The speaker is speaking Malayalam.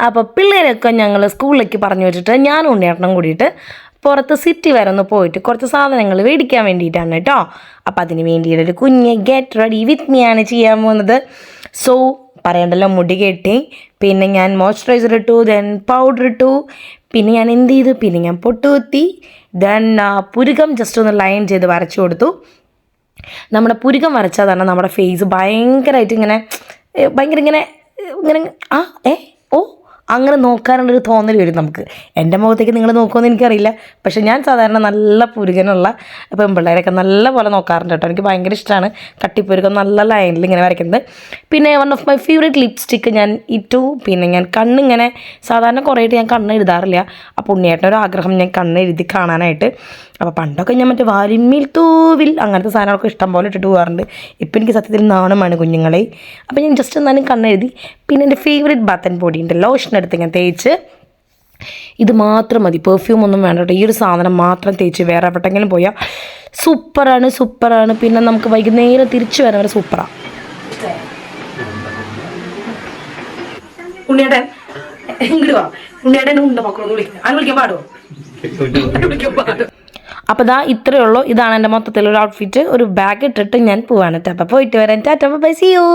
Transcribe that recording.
അപ്പോൾ പിള്ളേരൊക്കെ ഞങ്ങൾ സ്കൂളിലേക്ക് പറഞ്ഞു വെച്ചിട്ട് ഞാനും ഉണ്ണിയേട്ടനും കൂടിയിട്ട് പുറത്ത് സിറ്റി വരെ ഒന്ന് പോയിട്ട് കുറച്ച് സാധനങ്ങൾ മേടിക്കാൻ വേണ്ടിയിട്ടാണ് കേട്ടോ. അപ്പോൾ അതിന് വേണ്ടിയിട്ടൊരു കുഞ്ഞ് ഗെറ്റ് റെഡി വിത്ത് മീ ആണ് ചെയ്യാൻ പോകുന്നത്. സോ പറയണ്ടല്ലോ, മുടി കെട്ടി, പിന്നെ ഞാൻ മോയ്സ്ചറൈസർ ഇട്ടു, ദെൻ പൗഡർ ഇട്ടു, പിന്നെ ഞാൻ എന്ത് ചെയ്തു, പിന്നെ ഞാൻ പൊട്ട് കുത്തി, ദെൻ പുരുകം ജസ്റ്റ് ഒന്ന് ലൈൻ ചെയ്ത് വരച്ചു കൊടുത്തു. നമ്മുടെ പുരുകം വരച്ചാൽ തന്നെ നമ്മുടെ ഫേസ് ഭയങ്കരമായിട്ട് ഇങ്ങനെ ഇങ്ങനെ ഇങ്ങനെ ഓ അങ്ങനെ നോക്കാനുള്ളൊരു തോന്നൽ വരും നമുക്ക്. എൻ്റെ മുഖത്തേക്ക് നിങ്ങൾ നോക്കുമെന്ന് എനിക്കറിയില്ല, പക്ഷേ ഞാൻ സാധാരണ നല്ല പുരുകനുള്ള പെൺപിള്ളേരൊക്കെ നല്ല പോലെ നോക്കാറുണ്ട് കേട്ടോ. എനിക്ക് ഭയങ്കര ഇഷ്ടമാണ് കട്ടിപ്പുരുകം നല്ല ലൈനിൽ ഇങ്ങനെ വരയ്ക്കുന്നത്. പിന്നെ one of my favourite lipstick ഞാൻ ഇട്ടു. പിന്നെ ഞാൻ കണ്ണിങ്ങനെ സാധാരണ കുറേയായിട്ട് ഞാൻ കണ്ണ് എഴുതാറില്ല. അപ്പോൾ ഉണ്ണിയേട്ടനൊരു ആഗ്രഹം ഞാൻ കണ്ണ് എഴുതി കാണാനായിട്ട്. അപ്പോൾ പണ്ടൊക്കെ ഞാൻ മറ്റേ വാലിന്മേൽ തൂവിൽ അങ്ങനത്തെ സാധനങ്ങളൊക്കെ ഇഷ്ടം പോലെ ഇട്ടിട്ട് പോകാറുണ്ട്. ഇപ്പോൾ എനിക്ക് സത്യത്തിൽ നാണമാണ് കുഞ്ഞുങ്ങളെ. അപ്പോൾ ഞാൻ ജസ്റ്റ് എന്നാലും കണ്ണെഴുതി. പിന്നെ എൻ്റെ ഫേവറേറ്റ് ബത്തൻ പൊടിയുണ്ട്, ലോഷൻ എടുത്ത് ഞാൻ തേച്ച്. ഇത് മാത്രം മതി, പെർഫ്യൂം ഒന്നും വേണ്ട കേട്ടോ. ഈ ഒരു സാധനം മാത്രം തേച്ച് വേറെ എവിടെയെങ്കിലും പോയാൽ സൂപ്പറാണ്. പിന്നെ നമുക്ക് വൈകുന്നേരം തിരിച്ചു വരാൻ വരെ സൂപ്പറാണ്. ഉണ്ണിയേട്ടൻ ഇങ്ങോട്ട് വാ. ഉണ്ണിയേട്ടൻ ഉണ്ട് മക്കളൊന്ന് വിളിക്കാൻ പാടുമോ? അപ്പോൾ ഇതാ ഇത്രയേ ഉള്ളൂ. ഇതാണ് എൻ്റെ മൊത്തത്തിലൊരു ഔട്ട്ഫിറ്റ്. ഒരു ബാഗ് ഇട്ടിട്ട് ഞാൻ പോവാണ്. അപ്പോൾ പോയിട്ട് വരാൻ. Tata bye, see U.